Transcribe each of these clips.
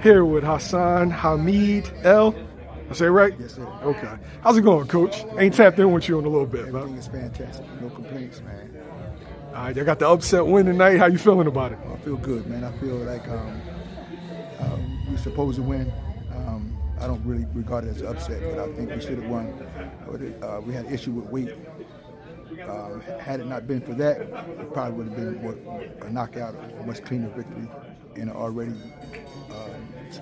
Here with Hassan Hammed-el. I say it right? Yes, sir. Okay. How's it going, Coach? Ain't tapped in with you in a little bit, Everything man. is fantastic. No complaints, man. All right, I got the upset win tonight. How you feeling about it? I feel good, man. I feel like we're supposed to win. I don't really regard it as an upset, but I think we should have won. We had an issue with weight. Had it not been for that, it probably would have been a knockout, a much cleaner victory, and an already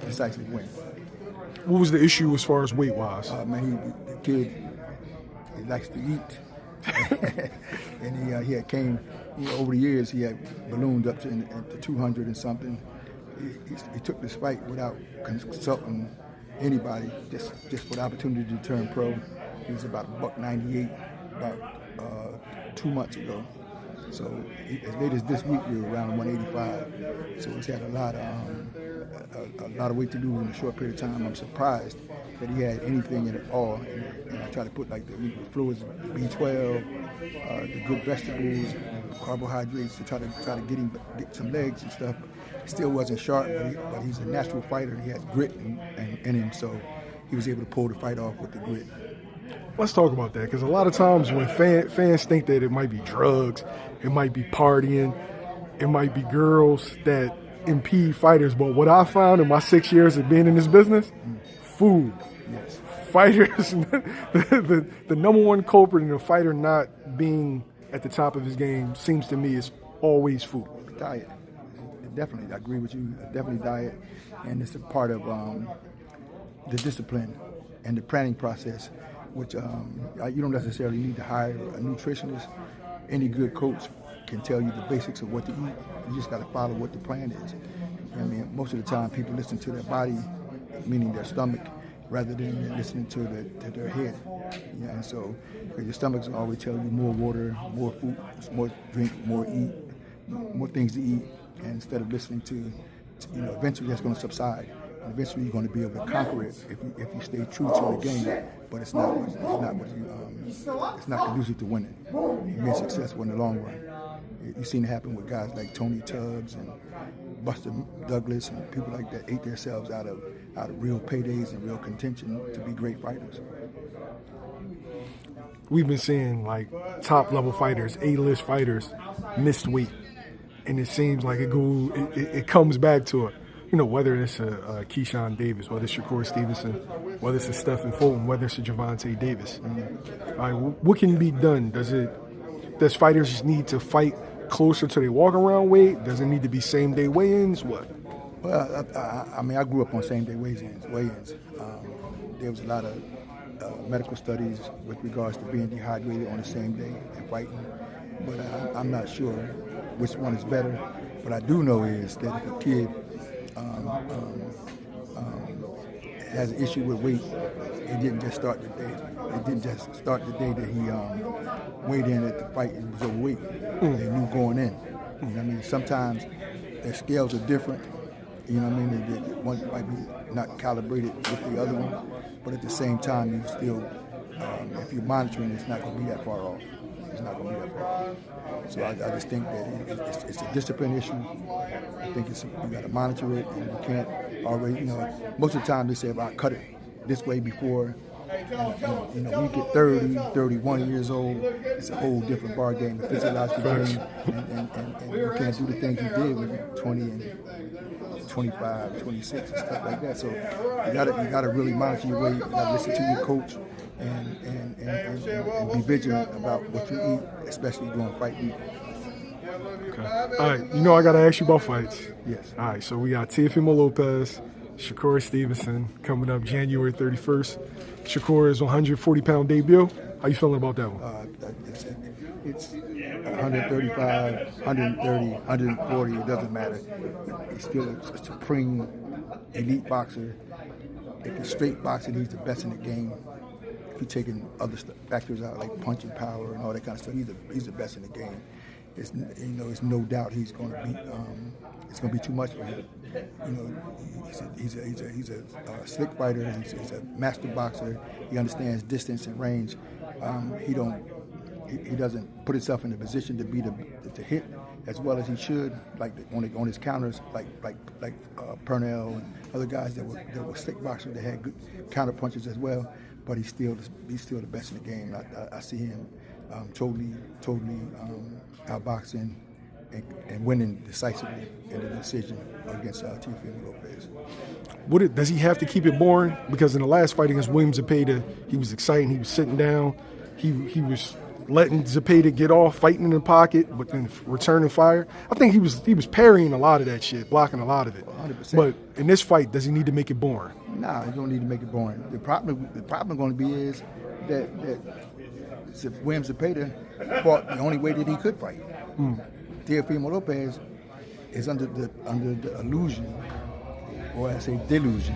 decisive win. What was the issue as far as weight-wise? Man, the kid, he likes to eat. And he had came, over the years, he had ballooned up to 200 and something. He took this fight without consulting anybody, just for the opportunity to turn pro. He was about $198 about 2 months ago. So as late as this week, we were around 185. So he's had a lot of weight to lose in a short period of time. I'm surprised that he had anything in it all. And I try to put like the fluids, the B12, the good vegetables, carbohydrates to try to get some legs and stuff. Still wasn't sharp, but he's a natural fighter. He has grit in him, so he was able to pull the fight off with the grit. Let's talk about that, because a lot of times when fans think that it might be drugs, it might be partying, it might be girls that impede fighters. But what I found in my 6 years of being in this business, food. Yes. Fighters, the number one culprit in a fighter not being at the top of his game seems to me is always food. Diet. Definitely, I agree with you. Definitely diet, and it's a part of the discipline and the planning process, which you don't necessarily need to hire a nutritionist. Any good coach can tell you the basics of what to eat. You just got to follow what the plan is. I mean, most of the time, people listen to their body, meaning their stomach, rather than listening to their head. Yeah, and so your stomach's will always tell you more water, more food, more drink, more eat, more things to eat. And instead of listening to eventually that's going to subside. And eventually you're going to be able to conquer it if you stay true to the game. But it's not conducive to winning and being successful in the long run. You've seen it happen with guys like Tony Tubbs and Buster Douglas and people like that ate themselves out of real paydays and real contention to be great fighters. We've been seeing like top level fighters, A-list fighters, missed weight. And it seems like it comes back to it. Whether it's a Keyshawn Davis, whether it's Shakur Stevenson, whether it's a Stephen Fulton, whether it's a Javante Davis. All right, what can be done? Does fighters just need to fight closer to their walk-around weight? Does it need to be same-day weigh-ins? What? Well, I grew up on same-day weigh-ins. There was a lot of medical studies with regards to being dehydrated on the same day and fighting. But I'm not sure which one is better. What I do know is that if a kid has an issue with weight, it didn't just start the day. It didn't just start the day that he weighed in at the fight and was overweight. They knew going in. You know what I mean? Sometimes their scales are different. You know what I mean? One might be not calibrated with the other one, but at the same time, you still, if you're monitoring, it's not going to be that far off. It's not going to be that far. So I just think that it's a discipline issue. I think you got to monitor it, and you can't already. Most of the time they say, "Well, I cut it this way before." And, when you get 30, 31 years old, it's a whole different bar game, a physiological game, and you can't do the things you did when you're 20 and 25, 26 and stuff like that. So you gotta really monitor your weight. You gotta listen to your coach. And be vigilant about what you eat, especially during fight week. Okay. All right. I got to ask you about fights. Yes. All right. So we got Teofimo Lopez, Shakur Stevenson coming up January 31st. Shakur is 140-pound debut. How you feeling about that one? It's 135, 130, 140. It doesn't matter. He's still a supreme elite boxer. If he's straight boxing, he's the best in the game. If you're taking other factors out like punching power and all that kind of stuff, he's the best in the game. It's no doubt he's going to beat. It's going to be too much for him. He's a slick fighter. He's a master boxer. He understands distance and range. He don't he doesn't put himself in a position to be to hit as well as he should, like on his counters, like Purnell and other guys that were stick boxers that had good counter punches as well. But he's still the best in the game. I see him totally outboxing and winning decisively in the decision against Teofimo Lopez. Does he have to keep it boring? Because in the last fight against William Zepeda, he was exciting. He was sitting down. He was letting Zepeda get off, fighting in the pocket, but then returning fire. I think he was parrying a lot of that shit, blocking a lot of it. 100%. But in this fight, does he need to make it boring? Nah, he don't need to make it boring. The problem going to be is that William Zepeda fought the only way that he could fight. Teofimo Lopez is under the illusion, or I say delusion,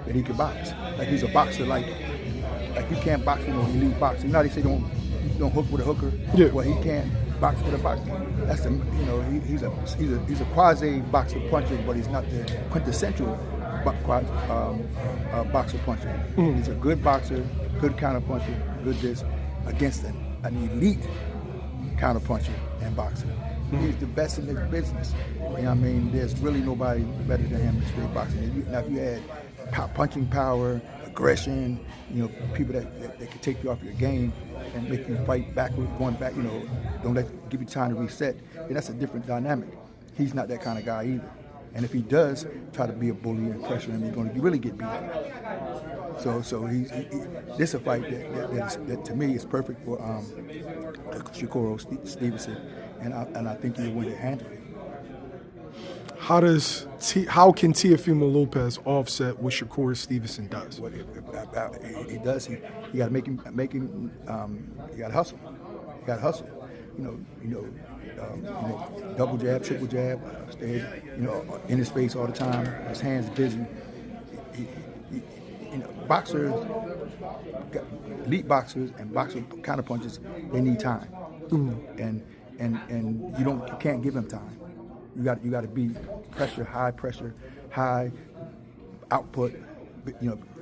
that he can box. Like he's a boxer, like you can't box with an elite boxer. You know how they say don't hook with a hooker? Yeah. Well, he can't box with a boxer. That's he's a quasi boxer puncher, but he's not the quintessential boxer puncher. He's a good boxer, good counter puncher, good this against an elite counter puncher and boxer. He's the best in the business. You know what I mean? There's really nobody better than him in straight boxing. Now, if you add punching power, aggression, people that can take you off your game and make you fight backward, going back, don't give you time to reset, then that's a different dynamic. He's not that kind of guy either. And if he does try to be a bully and pressure him, he's going to really get beat up. So this is a fight that to me is perfect for Shakur Stevenson, and I think he'll win it handily. How can Teofimo Lopez offset what Shakur Stevenson does? What he does, he got to make him. He got to hustle. He got to hustle. Double jab, triple jab, stays, in his face all the time. His hands busy. Boxers, elite boxers and boxer counter punches, they need time, and you can't give them time. You got to be high pressure, high output,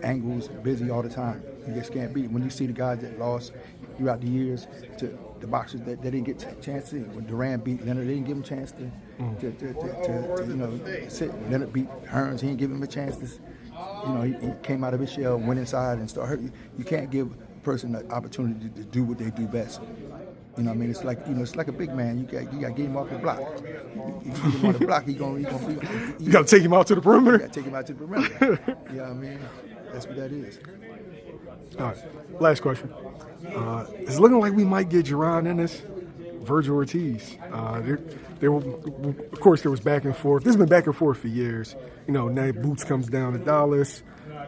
angles, busy all the time. You just can't beat it. When you see the guys that lost throughout the years to the boxers that they didn't get a chance to. When Duran beat Leonard, they didn't give him a chance to sit. Leonard beat Hearns, he didn't give him a chance to. He came out of his shell, went inside, and started hurting. You can't give a person the opportunity to do what they do best. It's like it's like a big man. You got to get him off the block. If you get him off the block, he's gonna be. You got to take him out to the perimeter. You got to take him out to the perimeter. You know what I mean? That's what that is. All right. Last question. It's looking like we might get Jaron Ennis, Vergil Ortiz. Of course, there was back and forth. This has been back and forth for years. Now Boots comes down to Dallas,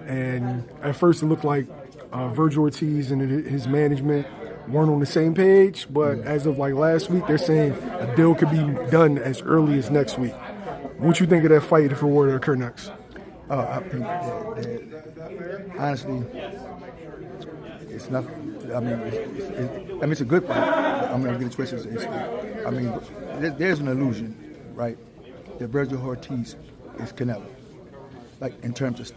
and at first it looked like Vergil Ortiz and his management weren't on the same page. But as of last week, they're saying a deal could be done as early as next week. What you think of that fight if it were to occur next? I think that honestly, it's nothing. It's a good fight. I'm going to get it twisted. There's an illusion, right, that Vergil Ortiz is Canelo, in terms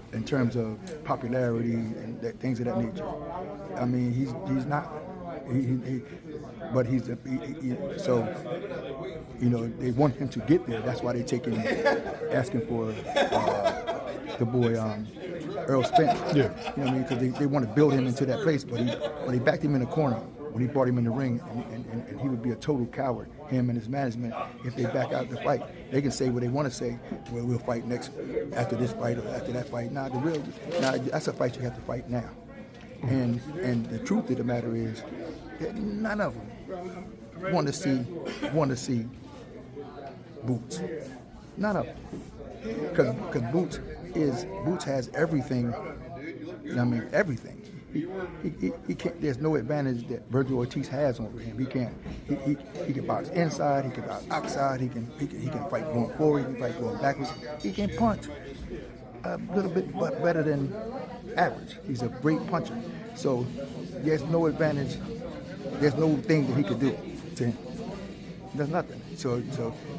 of popularity and things of that nature. He's not. But so they want him to get there. That's why they're asking for the boy Earl Spence. Yeah. Because they want to build him into that place. But he backed him in the corner when he brought him in the ring, and he would be a total coward, him and his management, if they back out the fight. They can say what they want to say. Well, we'll fight next after this fight or after that fight. That's a fight you have to fight now. And the truth of the matter is that none of them want to see Boots. None of them, because Boots has everything. Everything. He can't. There's no advantage that Vergil Ortiz has over him. He can't. He can box inside. He can box outside. He can fight going forward. He can fight going backwards. He can punch a little bit better than average. He's a great puncher. So there's no advantage. There's no thing that he could do to him. There's nothing. So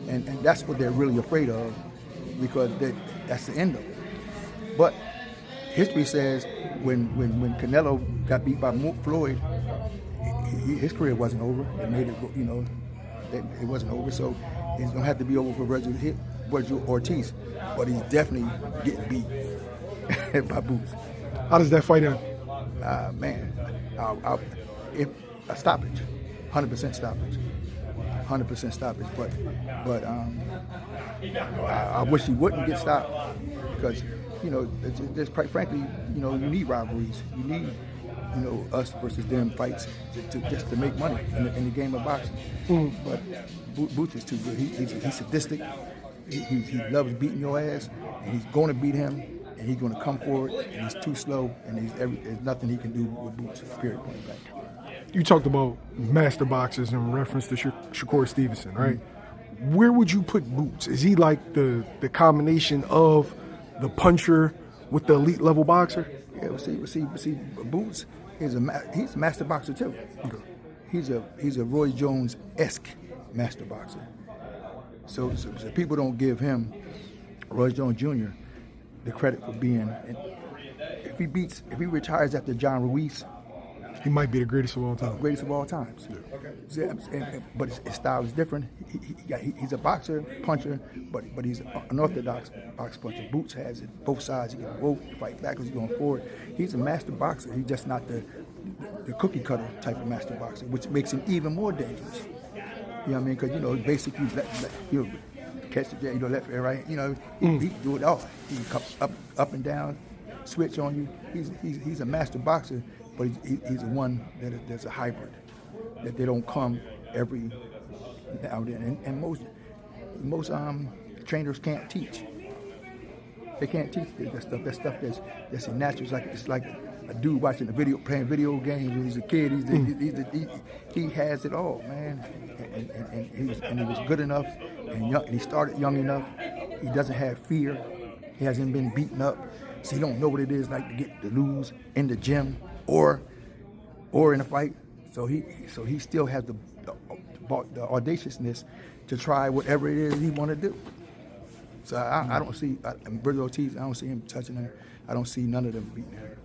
and that's what they're really afraid of, because that's the end of it. But history says when Canelo got beat by Floyd, his career wasn't over. It made it, it wasn't over. So it's gonna have to be over for Vergil Ortiz, but he's definitely getting beat by Boots. How does that fight end? Man, if a stoppage, 100% stoppage, 100% stoppage. But I wish he wouldn't get stopped because there's quite frankly, you need rivalries. You need us versus them fights just to make money in the game of boxing. But Boots is too good. He's sadistic. He loves beating your ass, and he's going to beat him, and he's going to come forward, and he's too slow, and there's nothing he can do with Boots, period, point blank. You talked about master boxers in reference to Shakur Stevenson, right? Where would you put Boots? Is he like the combination of the puncher with the elite level boxer? Yeah, see, Boots he's a master boxer too. Okay. He's a Roy Jones-esque master boxer. So people don't give him, Roy Jones Jr., the credit for being. If he retires after John Ruiz, he might be the greatest of all time. Greatest of all times. Yeah. But his style is different. He's a boxer, puncher, but he's an orthodox box puncher. Boots has it both sides. He can both fight backwards, going forward. He's a master boxer. He's just not the cookie cutter type of master boxer, which makes him even more dangerous. You know what I mean? Because basically, catch the jab, left and right. He can do it all. He can come up and down, switch on you. He's a master boxer. But he's the one that's a hybrid, that they don't come every now and then. And most trainers can't teach. They can't teach that stuff. That stuff that's natural. It's like a dude watching playing video games when he's a kid. He has it all, man. And he was good enough, and he started young enough. He doesn't have fear. He hasn't been beaten up, so he don't know what it is like to lose in the gym. Or in a fight, so he still has the audaciousness to try whatever it is he want to do. So I don't see Vergil Ortiz. I don't see him touching him. I don't see none of them beating him.